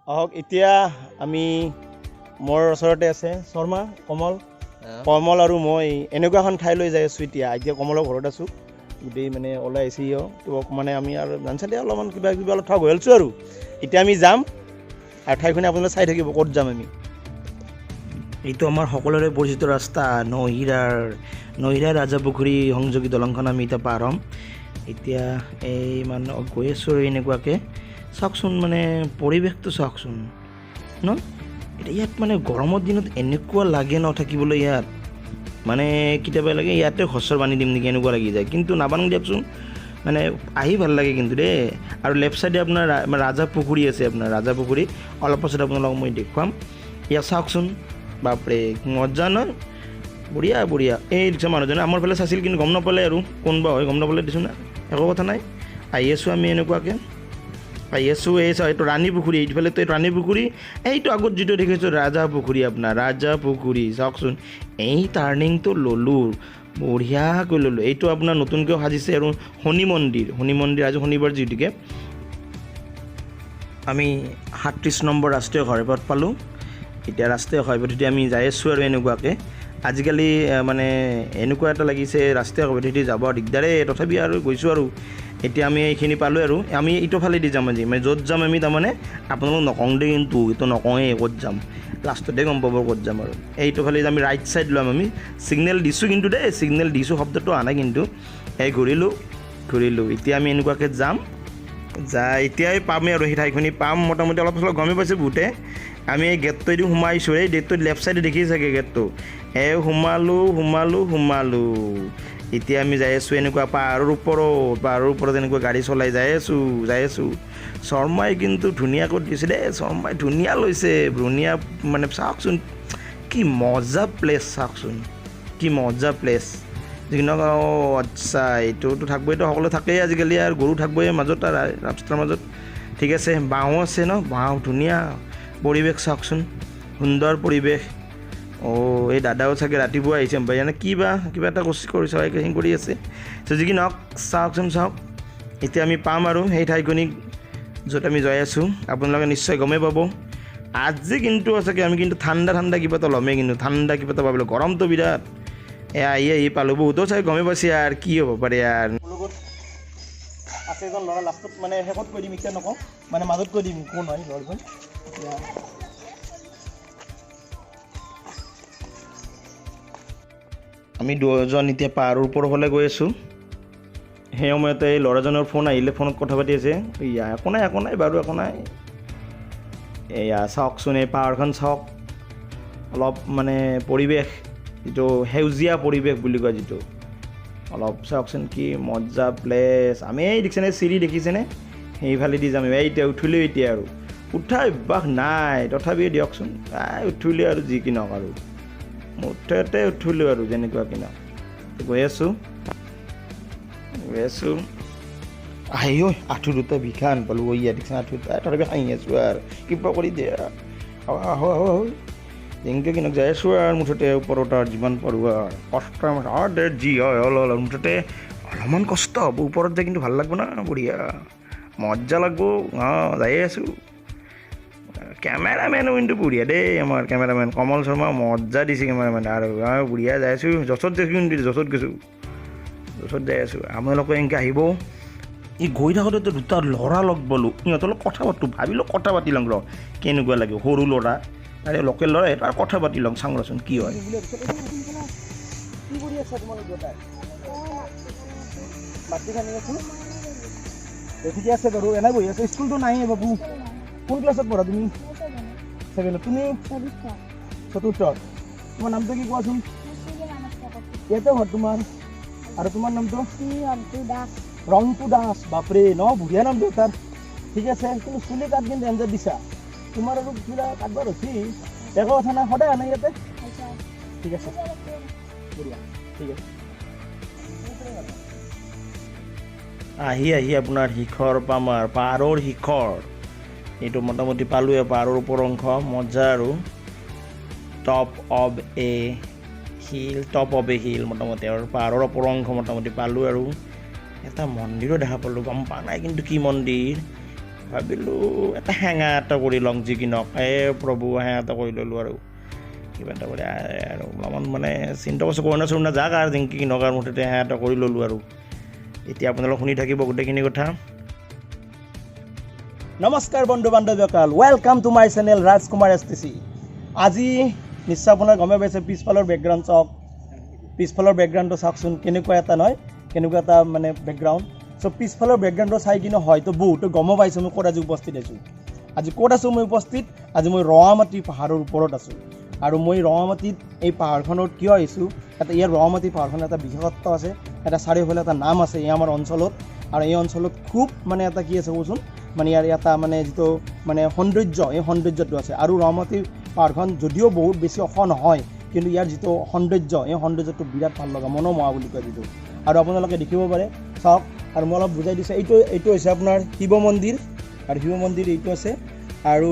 আহক এতিয়া আমি মোৰ ওচৰতে আছে শৰ্মা কমল আৰু মই এনেকুৱা এখন ঠাইলৈ যাই আছোঁ এতিয়া কমলৰ ঘৰত আছোঁ গোটেই মানে ওলাই আহিছে মানে আমি আৰু জানিছে অলপমান কিবা অলপ ঠগ হৈ আছোঁ আৰু এতিয়া আমি যাম আৰু ঠাইখিনি আপোনালোকে চাই থাকিব ক'ত যাম আমি এইটো আমাৰ সকলোৰে পৰিচিত ৰাস্তা নহিৰাৰ ৰাজাপুখুৰী সংযোগী দলংখন আমি এতিয়া পাৰ হ'ম এতিয়া এই মানে গৈ আছোঁ আৰু এনেকুৱাকৈ চাওকচোন মানে পৰিৱেশটো চাওকচোন ন এতিয়া ইয়াত মানে গৰমৰ দিনত এনেকুৱা লাগে ন থাকিবলৈ ইয়াত মানে কেতিয়াবা লাগে ইয়াতে ঘৰ বান্ধি দিম নেকি এনেকুৱা লাগি যায় কিন্তু নাবান্ধো দিয়কচোন মানে আহি ভাল লাগে কিন্তু দেই আৰু লেফ্ট চাইডে আপোনাৰ ৰাজাপুখুৰী আছে আপোনাৰ ৰাজাপুখুৰী অলপ পাছত আপোনালোকক মই দেখুৱাম ইয়াত চাওকচোন বাপৰে মজা ন বঢ়িয়া এই ৰিক্সা মানুহজনে আমাৰ ফালে চাইছিল কিন্তু গম নাপালে আৰু কোনবা হয় গম নাপালে দিছোঁ না একো কথা নাই আহি আছোঁ আমি এনেকুৱাকৈ আহি আছোঁ এই এইটো ৰাণী পুখুৰী এইফালেতো এইটো ৰাণী পুখুৰী এইটো আগত যিটো দেখিছোঁ ৰাজাপুখুৰী আপোনাৰ ৰাজাপুখুৰী চাওকচোন এই টাৰ্ণিংটো ল'লোঁ বঢ়িয়াকৈ ল'লোঁ এইটো আপোনাৰ নতুনকৈ সাজিছে আৰু শনি মন্দিৰ আজি শনিবাৰ যিহেতুকে আমি 37 নম্বৰ ৰাষ্ট্ৰীয় ঘাইপথ পালোঁ এতিয়া ৰাষ্ট্ৰীয় ঘাইপথেদি আমি যাই আছোঁ আৰু এনেকুৱাকৈ আজিকালি মানে এনেকুৱা এটা লাগিছে ৰাষ্ট্ৰীয় ঘাইপথেদি যাব দিগদাৰেই তথাপি আৰু গৈছোঁ আৰু এতিয়া আমি এইখিনি পালোঁ আৰু আমি এইটো ফালেদি যাম আজি মানে য'ত যাম আমি তাৰমানে আপোনালোকক নকওঁ দেই কিন্তু এইটো নকওঁৱেই ক'ত যাম লাষ্টতে গম পাব ক'ত যাম আৰু এইটো ফালে আমি ৰাইট ছাইড ল'ম আমি ছিগনেল দিছোঁ কিন্তু দেই ছিগনেল দিছোঁ শব্দটো অহা নাই কিন্তু এই ঘূৰিলোঁ এতিয়া আমি এনেকুৱাকৈ যাম এতিয়াই পামেই আৰু সেই ঠাইখিনি পাম মোটামুটি অলপ চলপ গমেই পাইছোঁ বহুতে আমি এই গেটটোৱেদি সোমাইছোঁ এই গেটটোত লেফ্ট ছাইডে দেখি চাগে গেটটো সোমালোঁ এতিয়া আমি যাই আছোঁ এনেকুৱা পাহাৰৰ ওপৰত এনেকুৱা গাড়ী চলাই যাই আছোঁ শৰ্মাই কিন্তু ধুনীয়াকৈ দিছে দেই শৰ্মাই ধুনীয়া লৈছে ধুনীয়া মানে চাওকচোন কি মজা প্লেচ চাওকচোন কি মজা প্লেচ যিখিনি আচ্ছা এইটোতো থাকবইতো সকলো থাকেই আজিকালি আৰু গৰু থাকবই মাজত আৰু ৰাস্তাৰ মাজত ঠিক আছে বাঁহো আছে ন বাঁহ ধুনীয়া পৰিৱেশ চাওকচোন সুন্দৰ পৰিৱেশ এই দাদাও চাগে ৰাতিপুৱা আহিছে মানে কিবা এটা কৰিছে সেইখিনি কৰি আছে যি কি নহওক চাওকচোন এতিয়া আমি পাম আৰু সেই ঠাইখিনি য'ত আমি যাই আছোঁ আপোনালোকে নিশ্চয় গমেই পাব আজি কিন্তু চাগে আমি কিন্তু ঠাণ্ডা কিবা এটা ল'মেই কিন্তু ঠাণ্ডা কিবা এটা পাবলৈ গৰমটো বিৰাট আহি পালোঁ বহুতো চাগে গমেই পাইছে আৰু কি হ'ব পাৰে আৰু আছে এজন ল'ৰা লাষ্টত মানে শেষত কৈ দিম এতিয়া নকওঁ মানে মাজত কৈ দিম কোন হয় ল'ৰাজন আমি দুজন এতিয়া পাহাৰৰ ওপৰৰ ফালে গৈ আছোঁ সেই সময়তে এই ল'ৰাজনৰ ফোন আহিলে ফোনত কথা পাতি আছে একো নাই বাৰু একো নাই এয়া চাওকচোন এই পাহাৰখন চাওক অলপ মানে পৰিৱেশ যিটো সেউজীয়া পৰিৱেশ বুলি কয় যিটো অলপ চাওকচোন কি মজা প্লেচ আমি এই দেখিছেনে চিৰি দেখিছেনে সেইফালেদি যাম এতিয়া উঠিলোঁ এতিয়া আৰু উঠা অভ্যাস নাই তথাপিও দিয়কচোন উঠিলোঁ আৰু যি কি নহওক আৰু মুঠতে উঠিলোঁ আৰু যেনেকুৱা কি নহওক গৈ আছোঁ আহি আঁঠু দুটা বিষা আনপালোঁ ইয়াত দেখিছে আঁঠু দুটা তথাপি হাঁহি আছোঁ আৰু কিবা কৰি দিয়ে আহো যেনেকৈ কিনক যাই আছোঁ আৰু মুঠতে ওপৰত আৰু যিমান পাৰোঁ আৰু কষ্ট যি হয় হ'ল মুঠতে অলপমান কষ্ট হ'ব ওপৰত যায় কিন্তু ভাল লাগব না বঢ়িয়া মজা লাগব যাই আছোঁ কেমেৰামেনো কিন্তু বঢ়িয়া দেই আমাৰ কেমেৰামেন কমল শৰ্মা মজা দিছে কেমেৰামেন আৰু বঢ়িয়া যাই আছোঁ য'চত যাই আছোঁ আপোনালোকে এনেকৈ আহিব এই গৈ থাকোঁতে দুটা ল'ৰা লগ পালোঁ সিহঁতৰ লগত কথা পাতোঁ ভাবিলোঁ কথা পাতি লওঁ ৰ কেনেকুৱা লাগে সৰু ল'ৰা আৰে লোকেল ল'ৰা এটা কথা পাতি লওঁ চাওঁ ৰচোন কি হয় ঠিকে আছে বাৰু এনেই বহি আছে স্কুলটো নাই বাবু কোন ক্লাছত পঢ়া তুমি তুমি চতুৰ্থত তোমাৰ নামটো কি কোৱাচোন ইয়াতে ঘৰ তোমাৰ আৰু তোমাৰ নামটো ৰংটু দাস বাপৰে ন বঢ়িয়া নামটো তাৰ ঠিক আছে কিন্তু চুলি কাট কিন্তু এনজাৰ দিছা তোমাৰ আৰু কিবা কাটবা ৰখি একো কথা নাই সদায় আনে ইয়াতে ঠিক আছে বঢ়িয়া ঠিক আছে আহি আপোনাৰ শিখৰ পাম আৰু পাহাৰৰ শিখৰ এইটো মোটামুটি পালোঁৱে পাহাৰৰ ওপৰ অংশ মজা আৰু টপ অৱ এ হিল মোটামুটি আৰু পাহাৰৰ ওপৰ অংশ মোটামুটি পালোঁ আৰু এটা মন্দিৰো দেখা পালোঁ গম পোৱা নাই কিন্তু কি মন্দিৰ ভাবিলোঁ এটা হেঙা এটা কৰি লওঁ যি কি নহওক প্ৰভু হেঙা এটা কৰি ল'লোঁ আৰু কিবা এটা কৰি আৰু অলপমান মানে চিন্তা কৰিছোঁ কৰোণা চৰোণা যাক আৰু যি কি নহওক আৰু মুঠতে হেঙা এটা কৰি ল'লোঁ আৰু এতিয়া আপোনালোক শুনি থাকিব গোটেইখিনি কথা। নমস্কাৰ বন্ধু বান্ধৱীসকল, welcome to my channel Rajkumar STC। আজি নিশ্চয় আপোনাৰ গমে পাইছে পিছফালৰ বেকগ্ৰাউণ্ড চাওক, পিছফালৰ বেকগ্ৰাউণ্ডটো চাওকচোন কেনেকুৱা এটা নহয়, কেনেকুৱা এটা মানে বেকগ্ৰাউণ্ড। চ' পিছফালৰ বেকগ্ৰাউণ্ডটো চাই কিনে হয়তো বহুতো গম পাইছোঁ মই ক'ত আজি উপস্থিত আছোঁ। আজি ক'ত আছোঁ মই উপস্থিত? আজি মই ৰঙামাটি পাহাৰৰ ওপৰত আছোঁ। আৰু মই ৰঙামাটিত এই পাহাৰখনত কিয় আহিছোঁ, এটা ইয়াৰ ৰঙামাটি পাহাৰখনৰ এটা বিশেষত্ব আছে, এটা চাৰিওফালে এটা নাম আছে এই আমাৰ অঞ্চলত। আৰু এই অঞ্চলত খুব মানে এটা কি আছে ক'চোন, মানে ইয়াৰ এটা মানে যিটো মানে সৌন্দৰ্য, এই সৌন্দৰ্যটো আছে। আৰু ৰঙামাটি পাহাৰখন যদিও বহুত বেছি ওখ নহয়, কিন্তু ইয়াৰ যিটো সৌন্দৰ্য, এই সৌন্দৰ্যটো বিৰাট ভাল লগা, মনোমোহা বুলি কয় যিটো। আৰু আপোনালোকে দেখিব পাৰে চাওক, আৰু মই অলপ বুজাই দিছোঁ। এইটো হৈছে আপোনাৰ শিৱ মন্দিৰ, আৰু শিৱ মন্দিৰ এইটো আছে। আৰু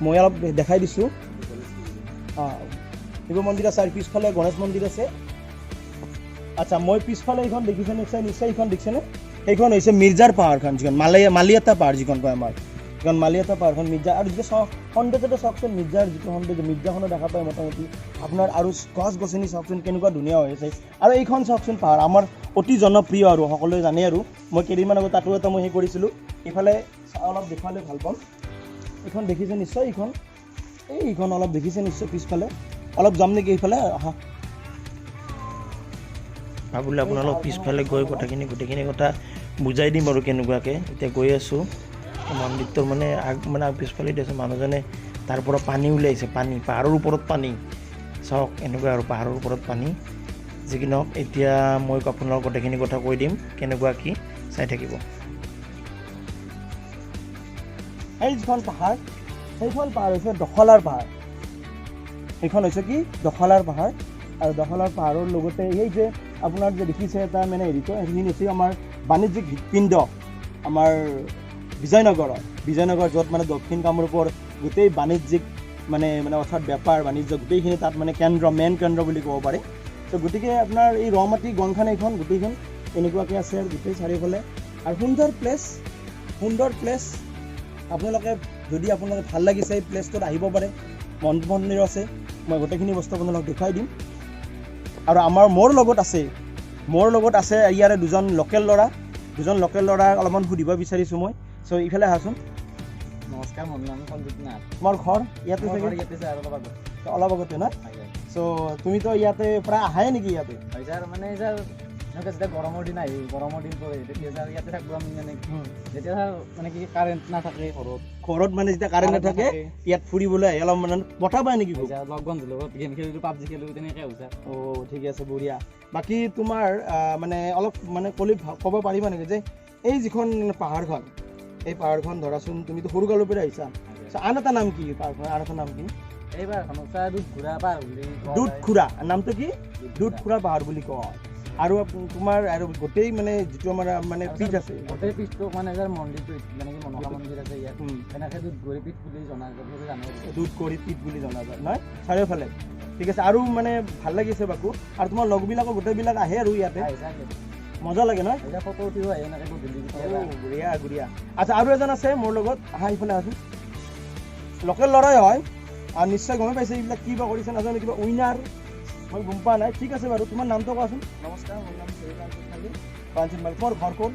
মই অলপ দেখাই দিছোঁ, শিৱ মন্দিৰ আছে আৰু পিছফালে গণেশ মন্দিৰ আছে। আচ্ছা, মই পিছফালে এইখন দেখিছে নিশ্চয় এইখন দেখিছেনে? সেইখন হৈছে মিৰ্জাৰ পাহাৰখন, যিখন মালিয়াতা পাহাৰ যিখন কয় আমাৰ, যিখন মালিয়াতা পাহাৰখন মিৰ্জা। আৰু যিটো সৌন্দৰ্যটো চাওকচোন, মিৰ্জাৰ যিটো সৌন্দৰ্য, মিৰ্জাখনো দেখা পায় মোটামুটি আপোনাৰ। আৰু গছ গছনি চাওকচোন কেনেকুৱা ধুনীয়া হৈ আছে। আৰু এইখন চাওকচোন পাহাৰ আমাৰ অতি জনপ্ৰিয় আৰু সকলোৱে জানে। আৰু মই কেইদিনমান আগত তাতো এটা মই সেই কৰিছিলোঁ, এইফালে অলপ দেখুৱালে ভাল পাম। এইখন দেখিছে নিশ্চয়, এইখন অলপ দেখিছে নিশ্চয়, পিছফালে অলপ যাম নেকি এইফালে? ভাবিলোঁ আপোনালোক পিছফালে গৈ গোটেইখিনি কথা বুজাই দিম আৰু কেনেকুৱাকৈ। এতিয়া গৈ আছোঁ মন্দিৰটোৰ মানে পিছফালে দিছে মানুহজনে, তাৰ পৰা পানী ওলাইছে, পাহাৰৰ ওপৰত পানী চাওক, এনেকুৱা আৰু পাহাৰৰ ওপৰত পানী। যি কি নহওক এতিয়া মই আপোনালোক গোটেইখিনি কথা কৈ দিম কেনেকুৱা কি, চাই থাকিব। এই যিখন পাহাৰ, সেইখন পাহাৰ হৈছে দখলাৰ পাহাৰ। সেইখন হৈছে কি দখলাৰ পাহাৰ। আৰু দখলাৰ পাহাৰৰ লগতে এই যে আপোনাৰ যে দেখিছে এটা মানে হেৰিটো, সেইখিনি হৈছে আমাৰ বাণিজ্যিক হৃদপিণ্ড আমাৰ বিজয়নগৰ, য'ত মানে দক্ষিণ কামৰূপৰ গোটেই বাণিজ্যিক মানে অৰ্থাৎ বেপাৰ বাণিজ্য গোটেইখিনি তাত মানে মেইন কেন্দ্ৰ বুলি ক'ব পাৰে। ত' গতিকে আপোনাৰ এই ৰঙামাটি গংখান এইখন গোটেইখন এনেকুৱাকৈ আছে আৰু গোটেই চাৰিওফালে। আৰু সুন্দৰ প্লেচ। আপোনালোকে যদি আপোনালোকে ভাল লাগিছে এই প্লেচটোত আহিব পাৰে, মন্দিৰ আছে, মই গোটেইখিনি বস্তু আপোনালোকক দেখুৱাই দিম। আৰু মোৰ লগত আছে ইয়াৰে দুজন লোকেল ল'ৰা অলপমান সুধিব বিচাৰিছোঁ মই। চ' ইফালে আহাচোন। নমস্কাৰ, মোৰ নাম সঞ্জিত নাথ। তোমাৰ ঘৰ ইয়াতে? অলপ আগতে না? চ' তুমিতো ইয়াতে প্ৰায় আহাই নেকি ইয়াতে? হয় ছাৰ, মানে ছাৰ এনেকৈ যেতিয়া গৰমৰ দিন পৰে তেতিয়া ছাৰ ইয়াতে থাকোঁ আমি। মানে যেতিয়া ছাৰ মানে কি কাৰেণ্ট নাথাকে ঘৰত মানে যেতিয়া কাৰেণ্ট নাথাকে ইয়াত ফুৰিবলৈ আহে, অলপ মানে বতাহ পায় নেকি? লগ বন্ধুৰ লগত গেম খেলিলোঁ, পাবজি খেলিলোঁ, তেনেকৈ হয় ছাৰ। ঠিকে আছে, বঢ়িয়া। বাকী তোমাৰ মানে অলপ মানে ক'ব পাৰিবা নেকি যে এই যিখন পাহাৰখন, এই পাহাৰখন ধৰাচোন তুমিতো সৰুকালৰ পৰা আহিছা, আন এটা নাম কি পাহাৰখন? আন এটা নাম কি? এই পাহাৰখনক ছাৰ দুধখুৰা পাহাৰ বুলি কয়। দুধখুৰা নামটো কি? দুধখুৰা পাহাৰ বুলি কয়। আৰু তোমাৰ আৰু গোটেই মানে যিটো আমাৰ মানে পীঠ আছে, গোটেই পীঠটো মানে ছাৰ মন্দিৰটো মানে কি মনসা মন্দিৰ আছে ইয়াত, তেনেকৈ দুধগৰি পীঠ বুলি জনা যায়, দুধগৰি পীঠ বুলি জনা যায় নহয় চাৰিওফালে। ঠিক আছে, আৰু মানে ভাল লাগিছে বাকু। আৰু তোমাৰ লগবিলাকো গোটেইবিলাক আহে আৰু ইয়াতে, মজা লাগে নহয়? ফটো উঠিব আহে এনেকৈ বঢ়িয়া। আচ্ছা, আৰু এজন আছে মোৰ লগত, আহা ইফালে আছোন, লোকেল ল'ৰাই হয়। আৰু নিশ্চয় গমে পাইছে এইবিলাক কি বা কৰিছে নাজানো, কিবা উইনাৰ মই গম পোৱা নাই। ঠিক আছে বাৰু, তোমাৰ নামটো কোৱাচোন। নমস্কাৰ, মোৰ নাম প্ৰাঞ্চিত মালিক। তোমাৰ ঘৰ ক'ত?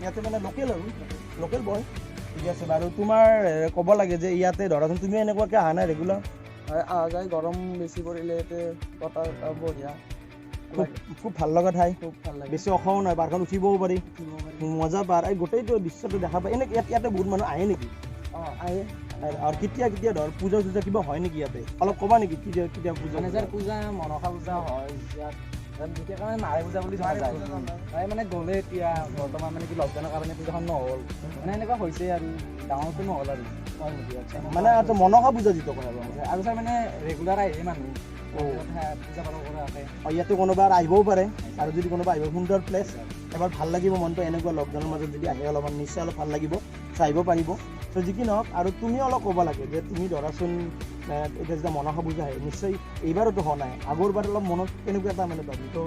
ইয়াতে মানে লোকেল আৰু লোকেল বয়। ঠিক আছে বাৰু, তোমাৰ ক'ব লাগে যে ইয়াতে ধৰাচোন তুমি এনেকুৱাকৈ অহা নাই ৰেগুলাৰ? অহা যায়, গৰম বেছি পৰিলে ইয়াতে বতাহ বঢ়িয়া, খুব ভাল লগা ঠাই, খুব ভাল লাগে। বেছি ওখও নহয়, পাহাৰখন উঠিবও পাৰি, মজা পাহাৰ। এই গোটেইটো দৃশ্যটো দেখা পায়। ইয়াতে বহুত মানুহ আহে নেকি? আহে। আৰু কেতিয়া ধৰ পূজা চূজা কিবা হয় নেকি ইয়াতে? অলপ ক'বা নেকি কেতিয়া পূজা? পূজা মনসা পূজা হয় ইয়াত, বিশেষকৈ মাৰে পূজা বুলি জনা যায়। তাই মানে গ'লে এতিয়া বৰ্তমান মানে কি লকডাউনৰ কাৰণে পূজাখন নহ'ল, মানে এনেকুৱা হৈছে আৰু ডাঙৰটো নহ'ল আৰু মানে মনসা পূজা যিটো কৰা আৰু ছাৰ মানে ৰেগুলাৰ আহে মানুহ পূজা পালন কৰাকৈ। ইয়াতে কোনোবা আহিবও পাৰে, আৰু যদি কোনোবা আহিব, সুন্দৰ প্লেচ, এবাৰ ভাল লাগিব মনটো। এনেকুৱা লকডাউনৰ মাজত যদি আহে অলপমান নিশ্চয় অলপ ভাল লাগিব, আহিব পাৰিব। ত' যি কি নহওক, আৰু তুমি অলপ ক'ব লাগে যে তুমি ধৰাচোন এতিয়া যেতিয়া মনসা পূজা আহে, নিশ্চয় এইবাৰতো হোৱা নাই, আগৰবাৰ অলপ মনত কেনেকুৱা এটা মানে ভাবি, তো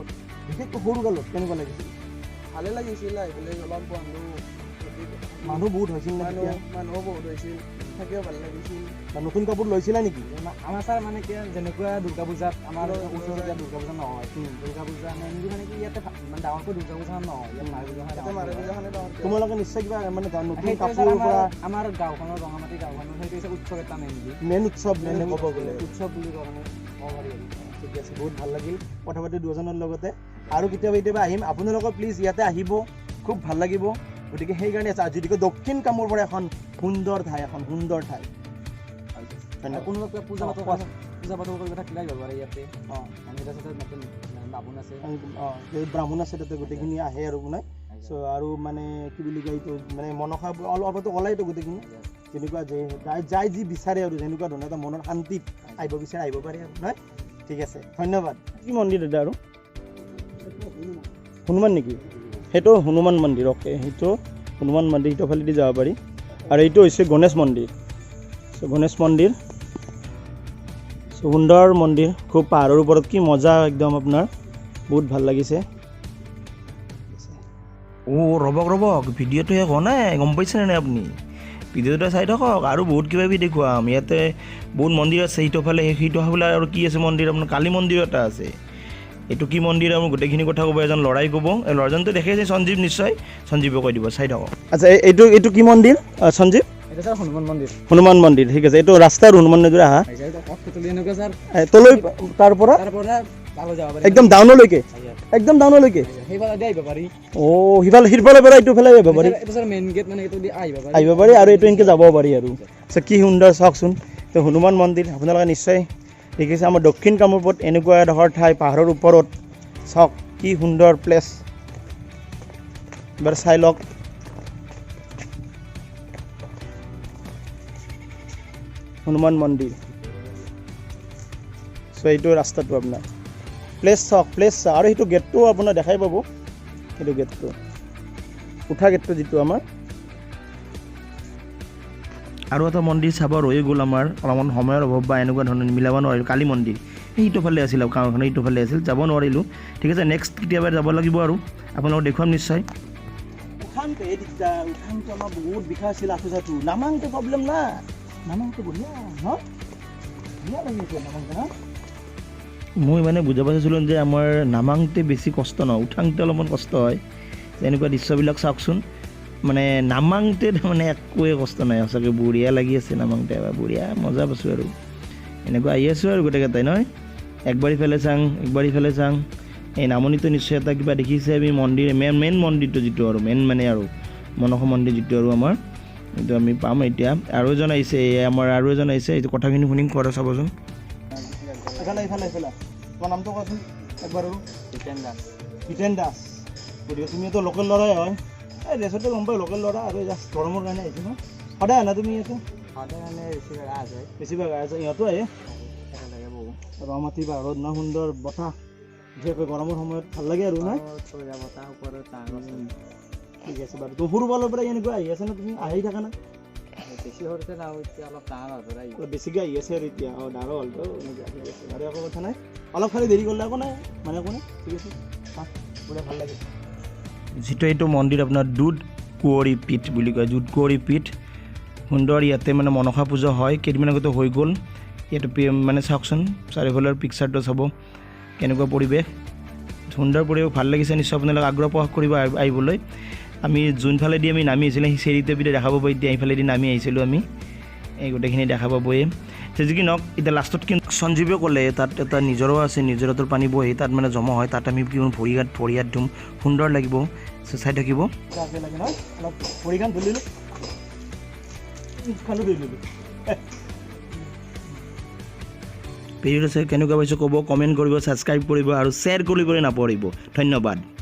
বিশেষকৈ সৰুকালত কেনেকুৱা লাগিছিল? ভালে লাগিছিল, আহি পেলাই অলপ বন্ধু মানুহ বহুত হৈছিল না তেতিয়া মানুহ বহুত হৈছিল থাকিও ভাল লাগিছিল নতুন কাপোৰ লৈছিলা নেকি আমাৰ ছাৰ মানে কি যেনেকুৱা দুৰ্গা পূজাত আমাৰ ওচৰত এতিয়া দুৰ্গা পূজা নহয় দুৰ্গা পূজা মানে কি ইয়াতে মানে ডাঙৰকৈ দুৰ্গা পূজা নহয় ইয়াত মাঘ পূজাখনে তোমালোকে নিশ্চয় কিবা মানে নতুন কাপোৰ পৰা আমাৰ গাঁওখনৰ ৰঙামাটি গাঁওখনৰ সেইটো হৈছে উৎসৱ এটা মেইন উৎসৱ মেইন ক'ব গ'লে উৎসৱ বুলি ক'ব পাৰি ঠিক আছে বহুত ভাল লাগিল কথা পাতি দুজনৰ লগতে আৰু কেতিয়াবা আহিম আপোনালোকৰ প্লিজ ইয়াতে আহিব খুব ভাল লাগিব গতিকে সেইকাৰণে যদিকে দক্ষিণ কামৰূপৰ এখন সুন্দৰ ঠাই কোনোবা পূজা পাতল কৰিব থাকিলে যাব পাৰে ইয়াতে আমি তাতে নতুন বামুণ আছে ব্ৰাহ্মণ আছে তাতে গোটেইখিনি আহে আৰু মানে চ' আৰু মানে কি বুলি কয় এইটো মানে মনসা অলপতো ক'লাইতো গোটেইখিনি যেনেকুৱা যে যাই যি বিচাৰে আৰু যেনেকুৱা ধৰণৰ এটা মনৰ শান্তিত আহিব বিচাৰে আহিব পাৰে আৰু নহয় ঠিক আছে ধন্যবাদ কি মন্দিৰ দাদা আৰু হনুমান নেকি সেইটো হনুমান মন্দিৰ অ'কে সেইটো হনুমান মন্দিৰ সেইটো ফালেদি যাব পাৰি আৰু এইটো হৈছে গণেশ মন্দিৰ চ' গণেশ মন্দিৰ চ' সুন্দৰ মন্দিৰ খুব পাহাৰৰ ওপৰত কি মজা একদম আপোনাৰ বহুত ভাল লাগিছে ৰ'বক ভিডিঅ'টো শেষ হোৱা নাই গম পাইছেনে নাই আপুনি ভিডিঅ'টো চাই থাকক আৰু বহুত কিবা কিবি দেখুৱাম ইয়াতে বহুত মন্দিৰ আছে সেইটো ফালে আৰু কি আছে মন্দিৰ আপোনাৰ কালী মন্দিৰ এটা আছে এইটো কি মন্দিৰ আমি গোটেইখিনি কথা ক'ব এজন ল'ৰাই ক'ব এই ল'ৰাজনটো দেখিছে সঞ্জীৱ নিশ্চয় সঞ্জীৱে কৈ দিব চাই থাকক আচ্ছা এইটো কি মন্দিৰ সঞ্জীৱ এটা স্যাৰ হনুমান মন্দিৰ ঠিক আছে এইটো ৰাস্তাৰ হনুমান নদীৰ আহা তলৈ তাৰপৰা একদম ডাউনলৈকে ও সিফালে পৰা এইটো ফালে আহিব পাৰি আহিব পাৰি আৰু এইটো এনেকৈ যাব পাৰি আৰু কি সুন্দৰ চাওকচোন তো হনুমান মন্দিৰ আপোনালোকে নিশ্চয় দেখিছে আমাৰ দক্ষিণ কামৰূপত এনেকুৱা এডোখৰ ঠাই পাহাৰৰ ওপৰত চাওক কি সুন্দৰ প্লেচ এবাৰ চাই লওক হনুমান মন্দিৰ চ' এইটো ৰাস্তাটো আপোনাৰ প্লেচ চাওক আৰু সেইটো গেটটো আপোনাৰ দেখাই পাব সেইটো গেটটো উঠা গেটটো যিটো আমাৰ আৰু এটা মন্দিৰ চাব ৰৈ গ'ল আমাৰ অলপমান সময়ৰ অভাৱ বা এনেকুৱা ধৰণৰ মিলাব নোৱাৰিলোঁ কালী মন্দিৰ সেইটো ফালে আছিল গাঁওখন এইটো ফালে আছিল যাব নোৱাৰিলোঁ ঠিক আছে নেক্সট কেতিয়াবা যাব লাগিব আৰু আপোনালোকক দেখুৱাম নিশ্চয় উঠানটো আমাৰ বহুত বিষয় আছিল আঠুচাঠু নামাংটো প্ৰব্লেম না নামাংটো বঢ়িয়া ধুনীয়া লাগিছে নামাংটো না মই মানে বুজাব চাইছিলোঁ যে আমাৰ নামাংতে বেছি কষ্ট নহয় উঠাংতে অলপমান কষ্ট হয় এনেকুৱা দৃশ্যবিলাক চাওকচোন মানে নামাংতে মানে একোৱে কষ্ট নাই সঁচাকৈ বঢ়িয়া লাগি আছে নামাংতে এবাৰ বঢ়িয়া মজা পাইছোঁ আৰু এনেকুৱা আহি আছোঁ আৰু গোটেইকেইটাই নহয় একবাৰ ইফালে চাং এই নামনিতো নিশ্চয় এটা কিবা দেখিছে আমি মন্দিৰ মেইন মন্দিৰটো যিটো আৰু মেইন মানে আৰু মনসা মন্দিৰ যিটো আৰু আমাৰ এইটো আমি পাম এতিয়া আৰু এজন আহিছে এইটো কথাখিনি শুনিম ঘৰত চাবচোন ইফালে তোমাৰ নামটো কোৱাচোন একবাৰ আৰু হিতেন দাস গতিকে তুমিতো লোকেল ল'ৰাই হয় এই ৰেচতে গম পাই লোকেল ল'ৰা আৰু জাষ্ট গৰমৰ কাৰণে আহিছে ন সদায় আনা তুমি ইয়াতে বেছিভাগ আহে ইহঁতো আহে ৰঙামাটি পাহাৰত ন সুন্দৰ বতাহ বিশেষকৈ গৰমৰ সময়ত ভাল লাগে আৰু নাই ঠিক আছে বাৰু তো সৰু বালৰ পৰা এনেকুৱা আহি আছে ন তুমি আহি থাকা না বেছিকৈ আহি আছে আৰু এতিয়া ডাঙৰ হ'লতো এনেকুৱা ঠিক আছে আৰু একো কথা নাই অলপ খালি দেৰি কৰিলে একো নাই মানে একো নাই ঠিক আছে পুৰা ভাল লাগে যিটো এইটো মন্দিৰ আপোনাৰ দুধ কুঁৱৰী পীঠ বুলি কয় দুধ কুঁৱৰী পীঠ সুন্দৰ ইয়াতে মানে মনসা পূজা হয় কেইদিনমান আগতে হৈ গ'ল ইয়াতে মানে চাওকচোন চাৰিওফালৰ পিকচাৰটো চাব কেনেকুৱা পৰিৱেশ সুন্দৰ পৰিৱেশ ভাল লাগিছে নিশ্চয় আপোনালোকে আগ্ৰহ প্ৰকাশ কৰিব আহিবলৈ আমি যোনফালেদি আমি নামি আহিছিলোঁ সেই চেৰিটো পিঠে দেখা পাব এতিয়া এইফালেদি নামি আহিছিলোঁ আমি এই গোটেইখিনি দেখা পাবই যি কি নহওক এতিয়া লাষ্টত কিন্তু সঞ্জীৱে ক'লে তাত এটা নিজৰো আছে নিজৰাটোৰ পানী বহি তাত মানে জমা হয় তাত আমি কিমান ভৰি হাত ধুম সুন্দৰ লাগিব চাই থাকিব অলপ ভৰি হাত ধুলিলোঁ ভিডিঅ'টো চাই কেনেকুৱা পাইছোঁ ক'ব কমেণ্ট কৰিব ছাবস্ক্ৰাইব কৰিব আৰু শ্বেয়াৰ কৰিবলৈ নাপাহৰিব ধন্যবাদ।